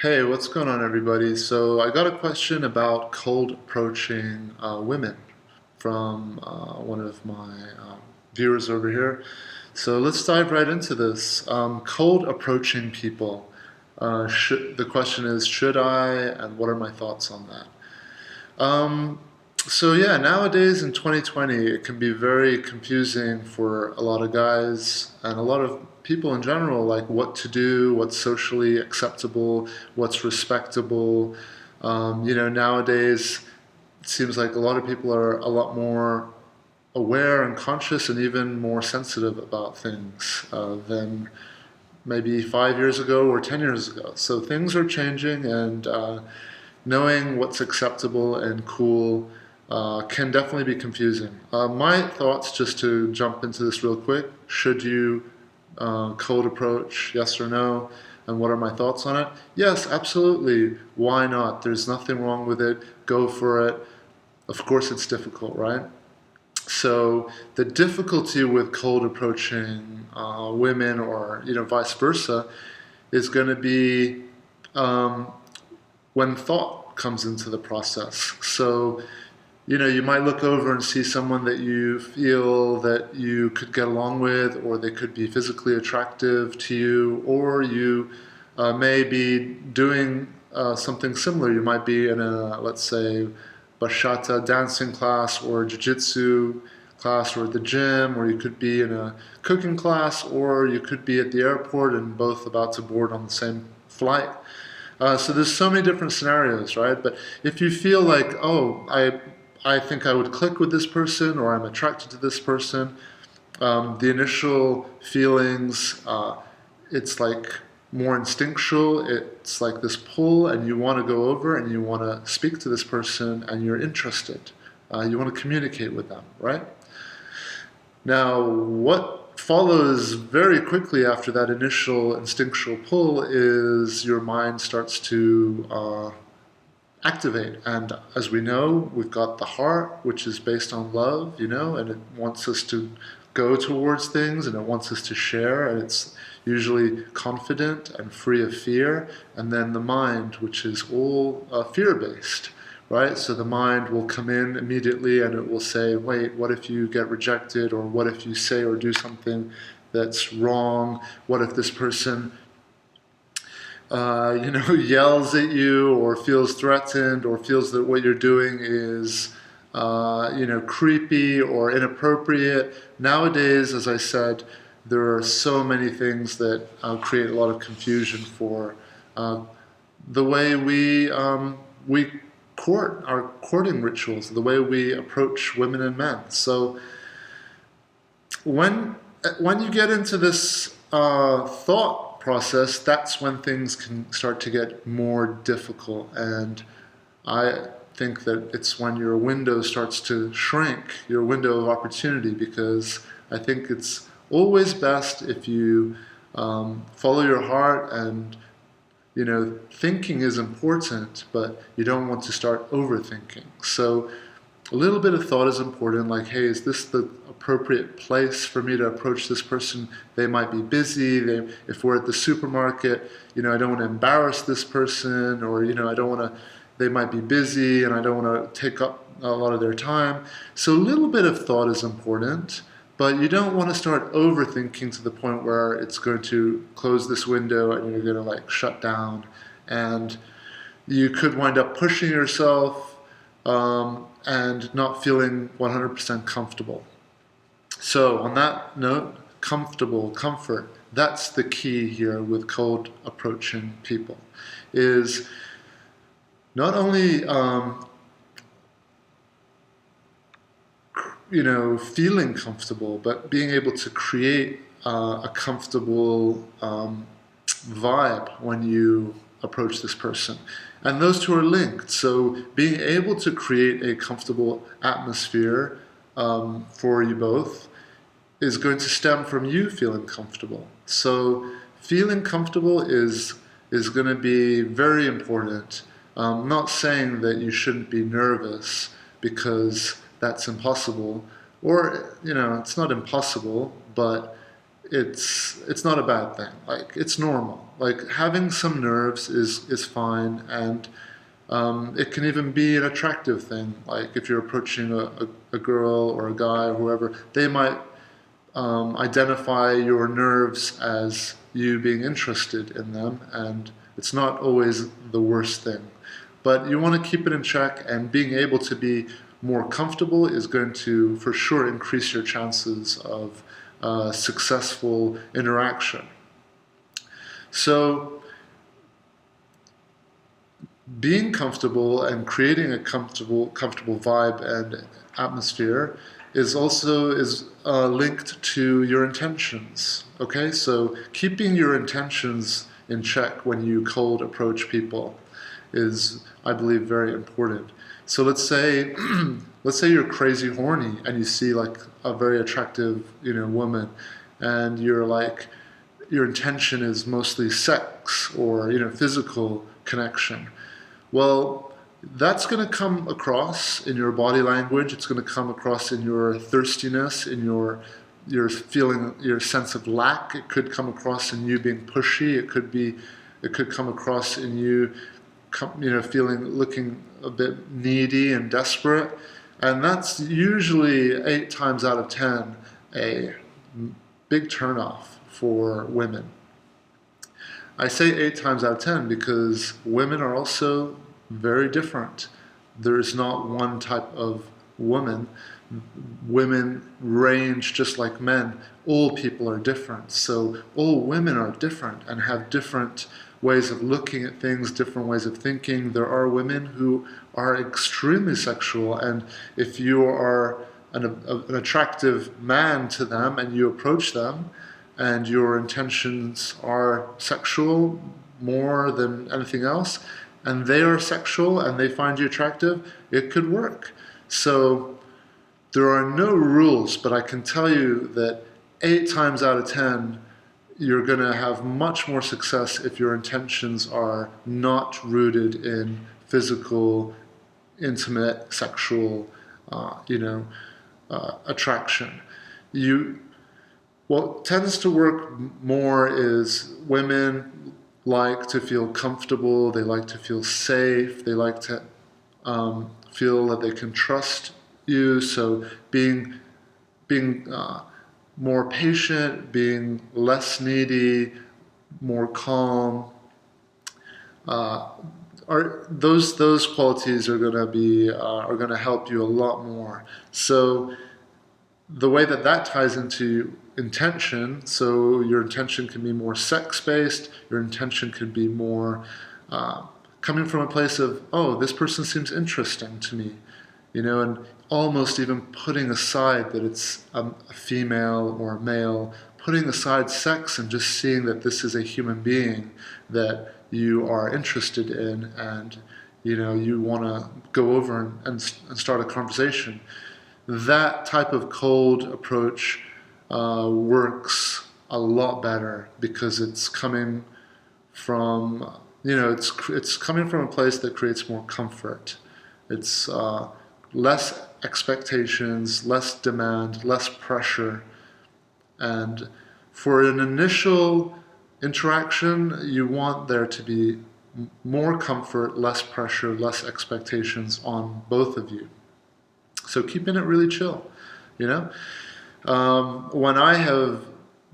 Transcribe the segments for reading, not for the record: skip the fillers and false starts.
Hey, what's going on, everybody? So, I got a question about cold approaching women from one of my viewers over here. So, let's dive right into this. Cold approaching people. The question is, should I, and what are my thoughts on that? Um, so yeah, nowadays in 2020, it can be very confusing for a lot of guys and a lot of people in general, like what to do, what's socially acceptable, what's respectable. Nowadays, it seems like a lot of people are a lot more aware and conscious and even more sensitive about things than maybe 5 years ago or 10 years ago. So things are changing, and knowing what's acceptable and cool can definitely be confusing. My thoughts, just to jump into this real quick, should you cold approach, yes or no? And what are my thoughts on it? Yes, absolutely. Why not? There's nothing wrong with it. Go for it. Of course, it's difficult, right? So the difficulty with cold approaching women, or vice versa, is going to be um, when thought comes into the process. So, you might look over and see someone that you feel that you could get along with, or they could be physically attractive to you, or you may be doing something similar. You might be in a, let's say, bachata dancing class or jiu-jitsu class, or at the gym, or you could be in a cooking class, or you could be at the airport and both about to board on the same flight. So there's so many different scenarios, right? But if you feel like, oh, I think I would click with this person, or I'm attracted to this person, the initial feelings, it's like more instinctual. It's like this pull, and you want to go over and you want to speak to this person, and you're interested. You want to communicate with them, right? Now, what follows very quickly after that initial instinctual pull is your mind starts to activate. And as we know, we've got the heart, which is based on love, and it wants us to go towards things, and it wants us to share, and it's usually confident and free of fear. And then the mind, which is all fear based, right? So the mind will come in immediately and it will say, wait, what if you get rejected? Or what if you say or do something that's wrong? What if this person yells at you, or feels threatened, or feels that what you're doing is, creepy or inappropriate? Nowadays, as I said, there are so many things that create a lot of confusion for uh, the way we court, our courting rituals, the way we approach women and men. So when you get into this thought process, that's when things can start to get more difficult. And I think that it's when your window starts to shrink, your window of opportunity, because I think it's always best if you follow your heart. And thinking is important, but you don't want to start overthinking. So a little bit of thought is important, like, hey, is this the appropriate place for me to approach this person? They might be busy. If we're at the supermarket, I don't want to embarrass this person, or, I don't want to, they might be busy and I don't want to take up a lot of their time. So a little bit of thought is important, but you don't want to start overthinking to the point where it's going to close this window and you're going to like shut down. And you could wind up pushing yourself and not feeling 100% comfortable. So, on that note, comfortable, comfort, that's the key here with cold approaching people. Is not only feeling comfortable, but being able to create a comfortable vibe when you approach this person. And those two are linked. So being able to create a comfortable atmosphere for you both is going to stem from you feeling comfortable. So feeling comfortable is going to be very important. I'm not saying that you shouldn't be nervous, because that's impossible, or it's not impossible, but it's not a bad thing. Like, it's normal. Like, having some nerves is fine, and it can even be an attractive thing. Like, if you're approaching a girl or a guy or whoever, they might identify your nerves as you being interested in them, and it's not always the worst thing. But you want to keep it in check, and being able to be more comfortable is going to, for sure, increase your chances of successful interaction. So, being comfortable and creating a comfortable vibe and atmosphere is also linked to your intentions. Okay, so keeping your intentions in check when you cold approach people is, I believe, very important. So let's say let's say you're crazy horny and you see like a very attractive, woman, and you're like, your intention is mostly sex or physical connection. Well, that's going to come across in your body language. It's going to come across in your thirstiness, in your feeling, your sense of lack. It could come across in you being pushy. It could come across in you, feeling, looking a bit needy and desperate. And that's usually 8 times out of 10 a big turnoff for women. I say 8 times out of 10 because women are also very different. There is not one type of woman. Women range just like men. All people are different. So all women are different and have different ways of looking at things, different ways of thinking. There are women who are extremely sexual, and if you are an attractive man to them and you approach them, and your intentions are sexual more than anything else, and they are sexual and they find you attractive, it could work. So there are no rules, but I can tell you that 8 times out of 10, you're going to have much more success if your intentions are not rooted in physical, intimate, sexual, attraction. What tends to work more is women like to feel comfortable, they like to feel safe, they like to feel that they can trust you. So being more patient, being less needy, more calm, are those qualities are going to help you a lot more. So the way that ties into intention, so your intention can be more sex-based, your intention could be more coming from a place of, oh, this person seems interesting to me, and almost even putting aside that it's a female or a male, putting aside sex and just seeing that this is a human being that you are interested in, and you want to go over and start a conversation. That type of cold approach works a lot better because it's coming from it's coming from a place that creates more comfort. It's less expectations, less demand, less pressure, and for an initial interaction, you want there to be more comfort, less pressure, less expectations on both of you. So keeping it really chill, When I have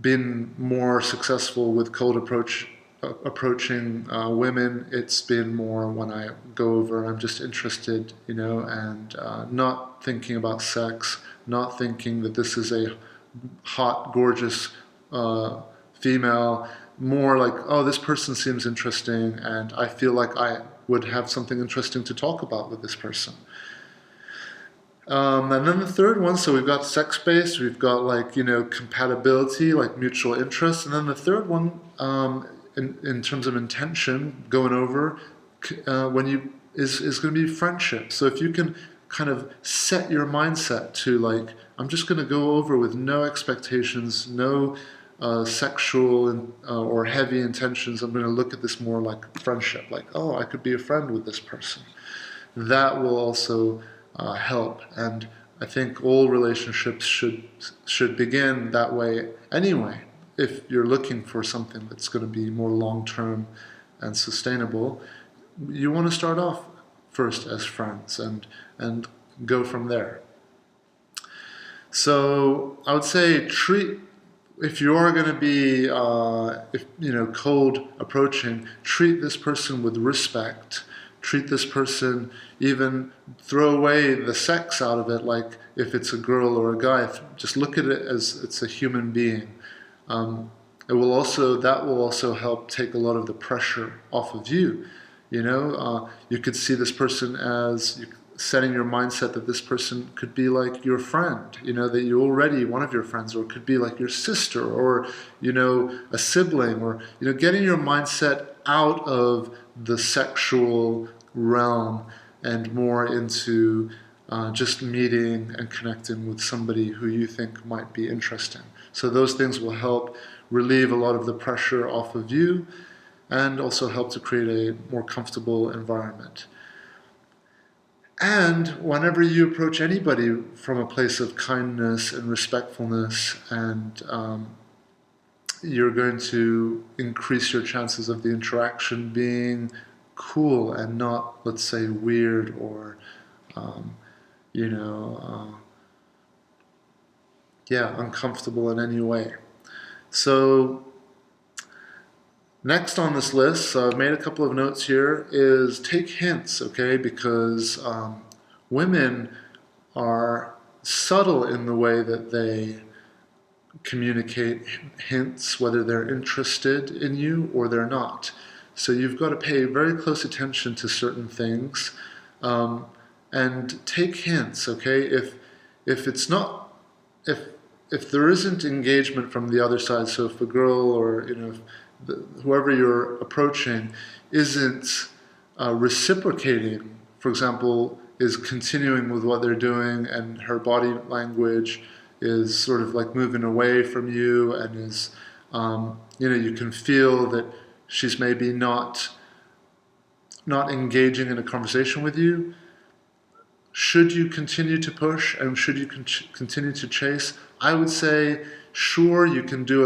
been more successful with cold approaching women, it's been more when I go over and I'm just interested, and not thinking about sex, not thinking that this is a hot, gorgeous female, more like, oh, this person seems interesting, and I feel like I would have something interesting to talk about with this person. And then the third one, so we've got sex-based, we've got compatibility, like mutual interest, and then the third one, in terms of intention, going over, is going to be friendship. So if you can kind of set your mindset to like, I'm just going to go over with no expectations, no sexual or heavy intentions. I'm going to look at this more like friendship, like, oh, I could be a friend with this person. That will also help, and I think all relationships should begin that way anyway. if you're looking for something that's going to be more long-term and sustainable, you want to start off first as friends and go from there. So I would say if you are going to be cold approaching, treat this person with respect. Treat this person, even throw away the sex out of it, like if it's a girl or a guy, just look at it as it's a human being. That will also help take a lot of the pressure off of you. You could see this person as setting your mindset that this person could be like your friend, that you already one of your friends, or it could be like your sister, or a sibling, or getting your mindset out of the sexual realm and more into just meeting and connecting with somebody who you think might be interesting. So those things will help relieve a lot of the pressure off of you and also help to create a more comfortable environment. And whenever you approach anybody from a place of kindness and respectfulness, and you're going to increase your chances of the interaction being cool and not, let's say, weird or, uncomfortable in any way. So next on this list, so I've made a couple of notes here, is take hints, okay? Because women are subtle in the way that they communicate hints, whether they're interested in you or they're not. So you've got to pay very close attention to certain things and take hints, okay? If it's not, if there isn't engagement from the other side, so if a girl or whoever you're approaching isn't reciprocating, for example, is continuing with what they're doing, and her body language is sort of like moving away from you, and is, you can feel that she's maybe not engaging in a conversation with you. Should you continue to push and should you continue to chase? I would say, sure, you can do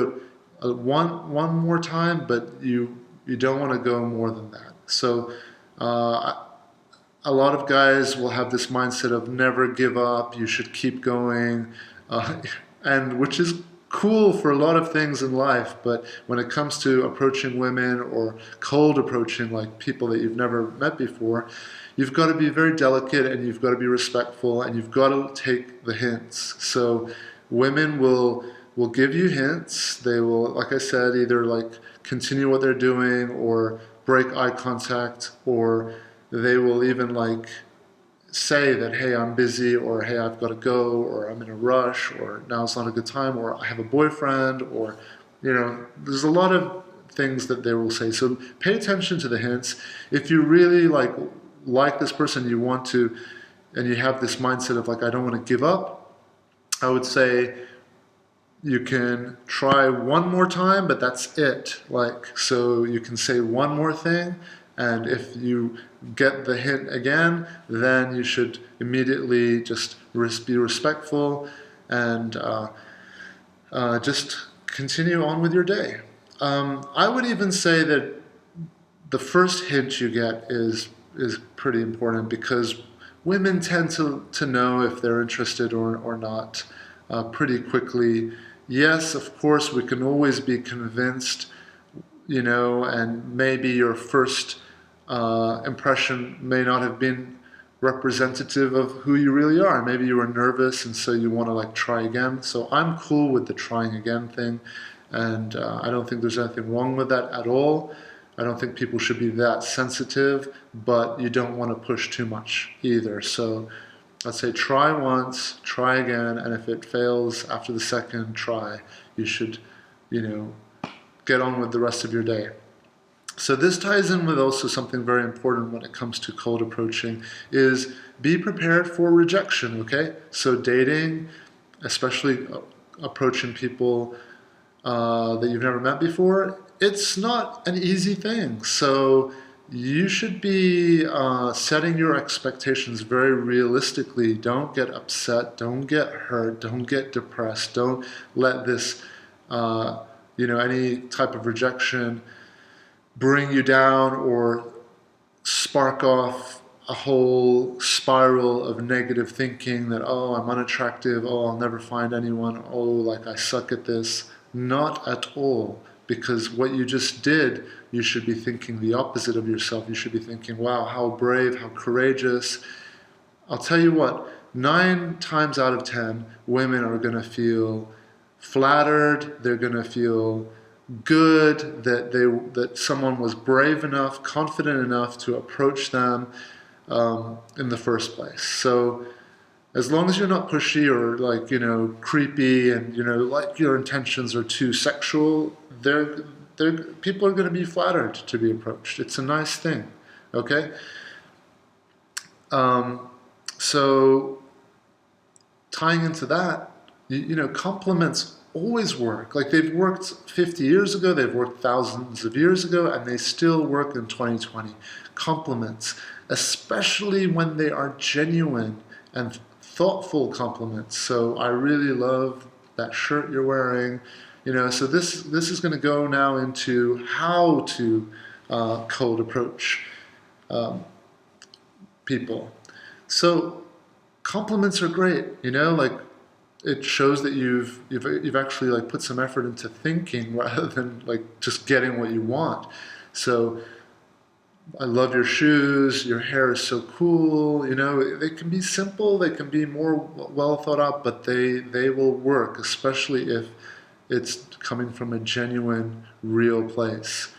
it one more time, but you don't want to go more than that. So a lot of guys will have this mindset of never give up, you should keep going, and which is cool for a lot of things in life, but when it comes to approaching women or cold approaching, like people that you've never met before, you've got to be very delicate and you've got to be respectful and you've got to take the hints. So women will give you hints. They will, like I said, either like continue what they're doing or break eye contact, or they will even like say that, hey, I'm busy, or hey, I've got to go, or I'm in a rush, or now's not a good time, or I have a boyfriend, or there's a lot of things that they will say. So pay attention to the hints. If you really like this person, you want to, and you have this mindset of like, I don't want to give up, I would say you can try one more time, but that's it. So you can say one more thing, and if you get the hint again, then you should immediately just be respectful and just continue on with your day. I would even say that the first hint you get is pretty important, because women tend to know if they're interested or not pretty quickly. Yes, of course, we can always be convinced, and maybe your first impression may not have been representative of who you really are. Maybe you were nervous and so you want to try again. So I'm cool with the trying again thing, and I don't think there's anything wrong with that at all. I don't think people should be that sensitive, but you don't want to push too much either. So I'd say try once, try again, and if it fails after the second try, you should, get on with the rest of your day. So this ties in with also something very important when it comes to cold approaching, is be prepared for rejection, okay? So dating, especially approaching people that you've never met before, it's not an easy thing. So you should be setting your expectations very realistically. Don't get upset, don't get hurt, don't get depressed, don't let this any type of rejection bring you down or spark off a whole spiral of negative thinking that, oh, I'm unattractive, oh, I'll never find anyone, oh, like I suck at this. Not at all. Because what you just did, you should be thinking the opposite of yourself. You should be thinking, wow, how brave, how courageous. I'll tell you what, 9 times out of 10, women are going to feel flattered, they're going to feel good that someone was brave enough, confident enough to approach them in the first place. So as long as you're not pushy or creepy and like your intentions are too sexual, people are going to be flattered to be approached. It's a nice thing, okay? So tying into that, compliments always work. Like they've worked 50 years ago, they've worked thousands of years ago, and they still work in 2020. Compliments, especially when they are genuine and thoughtful compliments. So I really love that shirt you're wearing. So this is going to go now into how to cold approach people. So compliments are great, like it shows that you've actually like put some effort into thinking rather than like just getting what you want. So I love your shoes, your hair is so cool, they can be simple, they can be more well thought out, but they will work, especially if it's coming from a genuine, real place.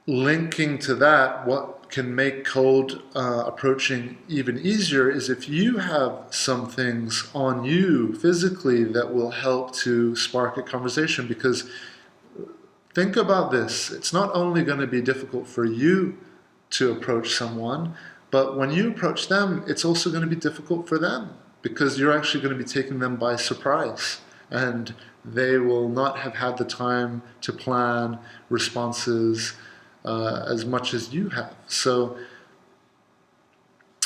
Linking to that, what can make cold approaching even easier is if you have some things on you physically that will help to spark a conversation. Because think about this, it's not only going to be difficult for you to approach someone, but when you approach them, it's also going to be difficult for them because you're actually going to be taking them by surprise. And they will not have had the time to plan responses as much as you have. So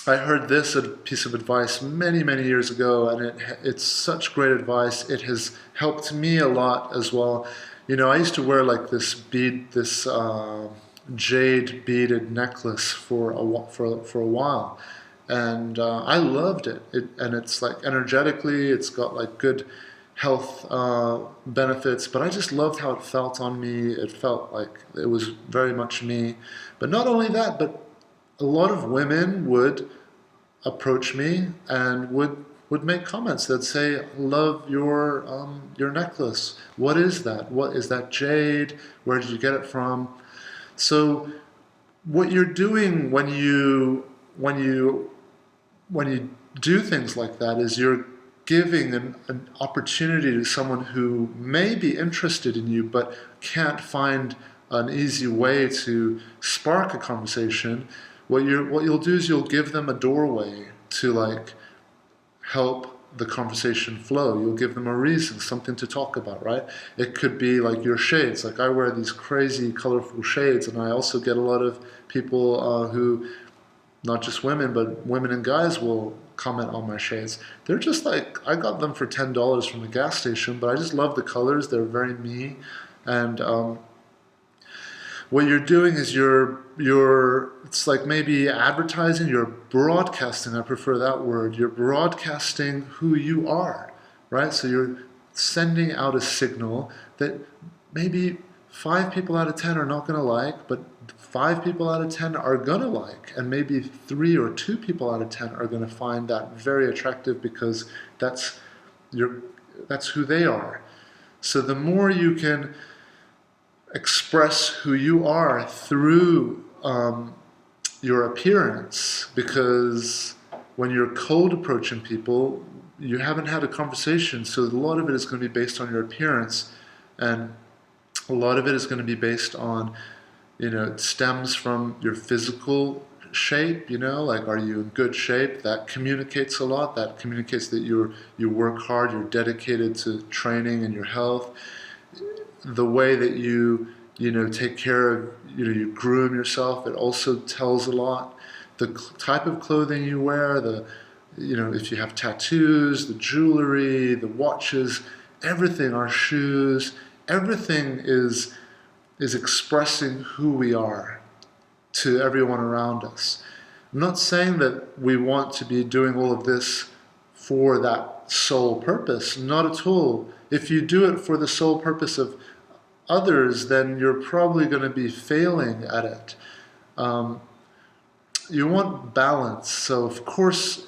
I heard this piece of advice many, many years ago, and it's such great advice. It has helped me a lot as well. I used to wear like this jade beaded necklace for a while, and I loved it. And it's like energetically, it's got like good health benefits, but I just loved how it felt on me. It felt like it was very much me. But not only that, but a lot of women would approach me and would make comments. They'd say, "Love your necklace. What is that? What is that jade? Where did you get it from?" So what you're doing when you do things like that is you're giving an opportunity to someone who may be interested in you but can't find an easy way to spark a conversation. What you'll do is you'll give them a doorway to like help the conversation flow. You'll give them a reason, something to talk about, right? It could be like your shades. Like I wear these crazy colorful shades, and I also get a lot of people who, not just women, but women and guys will comment on my shades. They're just like, I got them for $10 from the gas station, but I just love the colors. They're very me. And what you're doing is it's like maybe advertising, you're broadcasting, I prefer that word. You're broadcasting who you are, right? So you're sending out a signal that maybe 5 people out of 10 are not going to like, but 5 people out of 10 are going to like, and maybe 3 or 2 people out of 10 are going to find that very attractive because that's who they are. So the more you can express who you are through your appearance, because when you're cold approaching people, you haven't had a conversation, so a lot of it is going to be based on your appearance, and a lot of it is going to be based on, it stems from your physical shape, like are you in good shape? That communicates a lot. That communicates that you work hard, you're dedicated to training and your health. The way that you take care of, you groom yourself, it also tells a lot. The type of clothing you wear, if you have tattoos, the jewelry, the watches, everything, our shoes, everything is expressing who we are to everyone around us. I'm not saying that we want to be doing all of this for that sole purpose, not at all. If you do it for the sole purpose of others, then you're probably going to be failing at it. You want balance, so of course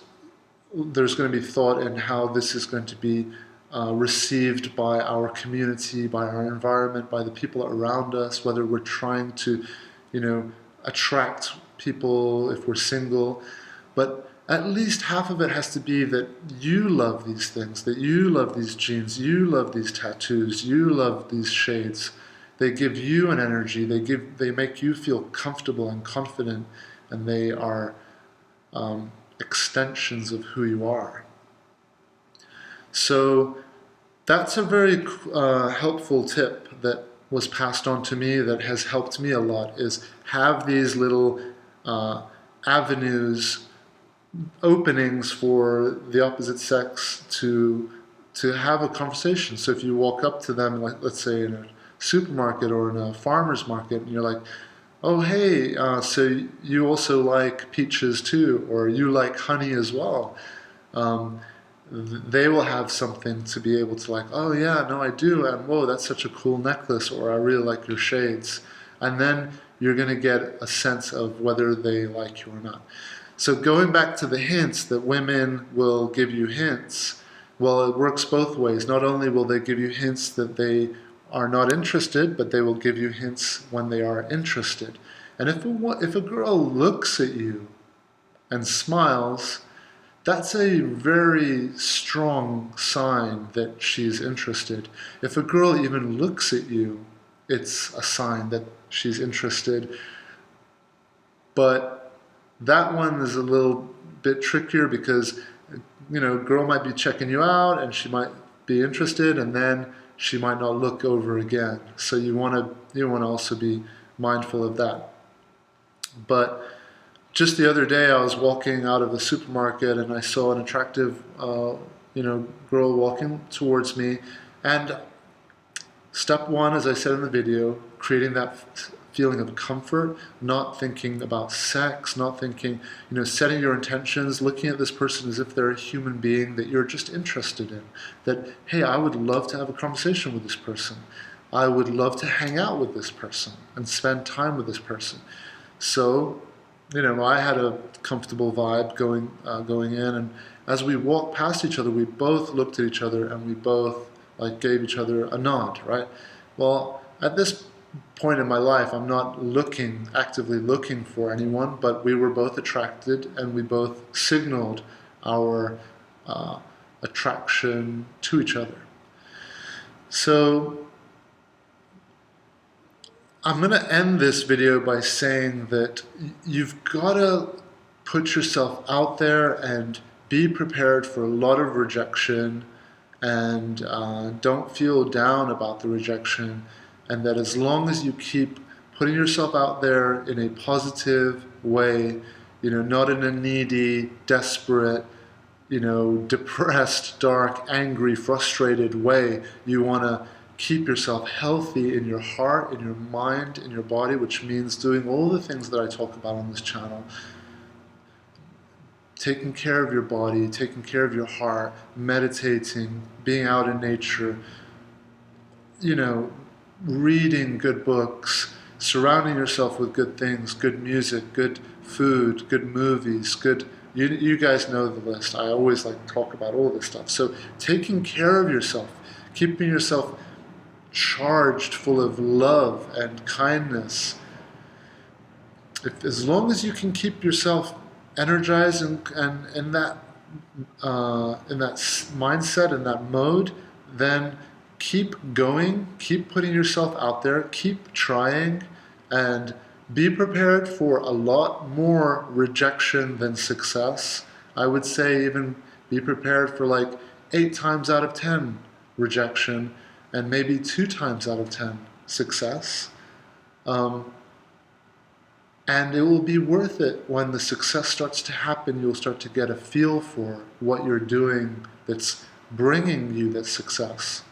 there's going to be thought in how this is going to be received by our community, by our environment, by the people around us, whether we're trying to, attract people if we're single. But at least half of it has to be that you love these things, that you love these jeans, you love these tattoos, you love these shades. They give you an energy, they make you feel comfortable and confident, and they are extensions of who you are. So that's a very helpful tip that was passed on to me, that has helped me a lot, is have these little avenues, openings for the opposite sex to have a conversation. So if you walk up to them, like let's say in a supermarket or in a farmer's market, and you're like, oh hey, so you also like peaches too, or you like honey as well. They will have something to be able to like, oh yeah, no I do, and whoa, that's such a cool necklace, or I really like your shades. And then you're going to get a sense of whether they like you or not. So going back to the hints, that women will give you hints, well, it works both ways. Not only will they give you hints that they are not interested, but they will give you hints when they are interested. And if a girl looks at you and smiles, that's a very strong sign that she's interested. If a girl even looks at you, it's a sign that she's interested. But that one is a little bit trickier because, a girl might be checking you out and she might be interested, and then she might not look over again. So you want to also be mindful of that. But just the other day, I was walking out of the supermarket and I saw an attractive, girl walking towards me. And step one, as I said in the video, creating that feeling of comfort, not thinking about sex, not thinking, setting your intentions, looking at this person as if they're a human being that you're just interested in. That, hey, I would love to have a conversation with this person. I would love to hang out with this person and spend time with this person. So, I had a comfortable vibe going in, and as we walked past each other, we both looked at each other and we both gave each other a nod, right? Well, at this point in my life, I'm not actively looking for anyone, but we were both attracted and we both signaled our attraction to each other. So I'm going to end this video by saying that you've got to put yourself out there and be prepared for a lot of rejection, and don't feel down about the rejection, and that as long as you keep putting yourself out there in a positive way, not in a needy, desperate, depressed, dark, angry, frustrated way, you want to keep yourself healthy in your heart, in your mind, in your body, which means doing all the things that I talk about on this channel. Taking care of your body, taking care of your heart, meditating, being out in nature, reading good books, surrounding yourself with good things, good music, good food, good movies, you guys know the list. I always talk about all this stuff. So taking care of yourself, keeping yourself charged full of love and kindness. As long as you can keep yourself energized and in that mindset, in that mode, then keep going, keep putting yourself out there, keep trying, and be prepared for a lot more rejection than success. I would say even be prepared for 8 times out of 10 rejection, and maybe 2 times out of 10 success. And it will be worth it when the success starts to happen. You'll start to get a feel for what you're doing that's bringing you that success.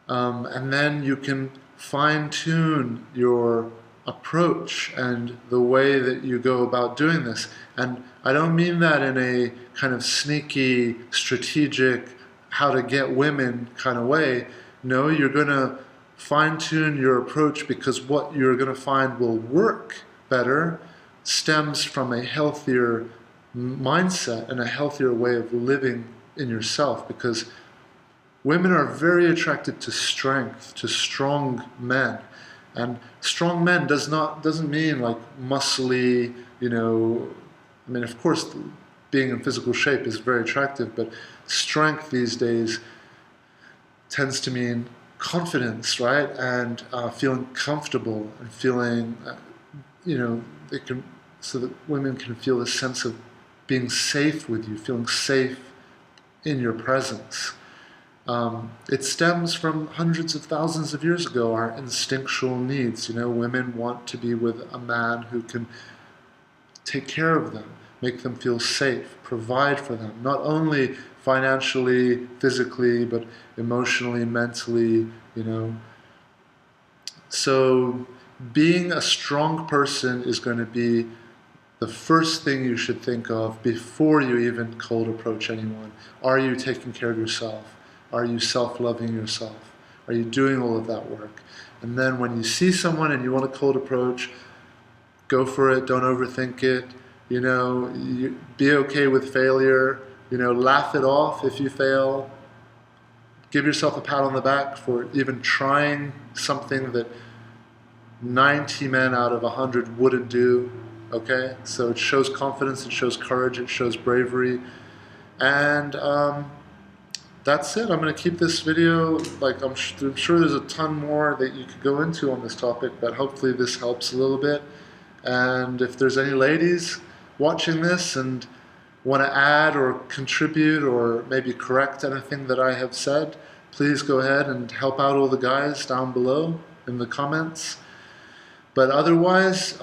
And then you can fine-tune your approach and the way that you go about doing this. And I don't mean that in a kind of sneaky, strategic, how to get women kind of way. No, you're going to fine-tune your approach because what you're going to find will work better stems from a healthier mindset and a healthier way of living in yourself, because women are very attracted to strength, to strong men. And strong men doesn't mean like muscly, I mean, of course, being in physical shape is very attractive, but strength these days tends to mean confidence, right? And feeling comfortable and feeling, so that women can feel a sense of being safe with you, feeling safe in your presence. It stems from hundreds of thousands of years ago, our instinctual needs. Women want to be with a man who can take care of them, make them feel safe, provide for them, not only financially, physically, but emotionally, mentally, So being a strong person is going to be the first thing you should think of before you even cold approach anyone. Are you taking care of yourself? Are you self-loving yourself? Are you doing all of that work? And then when you see someone and you want to cold approach, go for it, don't overthink it. Be okay with failure. Laugh it off if you fail. Give yourself a pat on the back for even trying something that 90 men out of 100 wouldn't do. Okay? So it shows confidence, it shows courage, it shows bravery. And that's it. I'm going to keep this video, I'm sure there's a ton more that you could go into on this topic, but hopefully this helps a little bit. And if there's any ladies watching this and want to add or contribute or maybe correct anything that I have said, please go ahead and help out all the guys down below in the comments. But otherwise,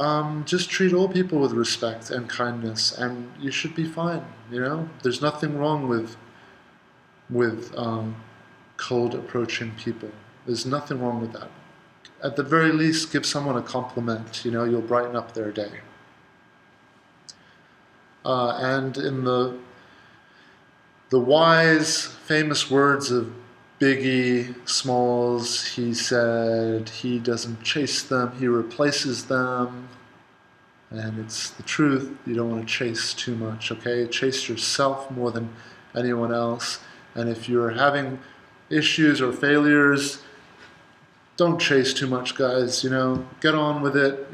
just treat all people with respect and kindness, and you should be fine. There's nothing wrong with cold approaching people. There's nothing wrong with that. At the very least, give someone a compliment. You'll brighten up their day. And in the wise, famous words of Biggie Smalls, he said, he doesn't chase them, he replaces them. And it's the truth. You don't want to chase too much, okay? Chase yourself more than anyone else. And if you're having issues or failures, don't chase too much, guys. Get on with it.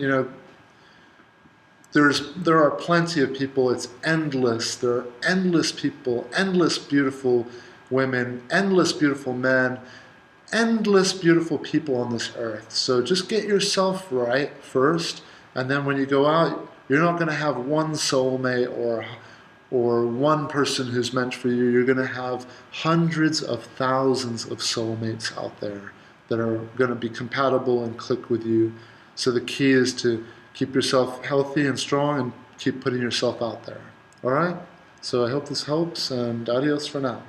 There are plenty of people. It's endless. There are endless people, endless beautiful women, endless beautiful men, endless beautiful people on this earth. So just get yourself right first, and then when you go out, you're not going to have one soulmate or one person who's meant for you. You're going to have hundreds of thousands of soulmates out there that are going to be compatible and click with you. So the key is to keep yourself healthy and strong and keep putting yourself out there. All right? So I hope this helps, and adios for now.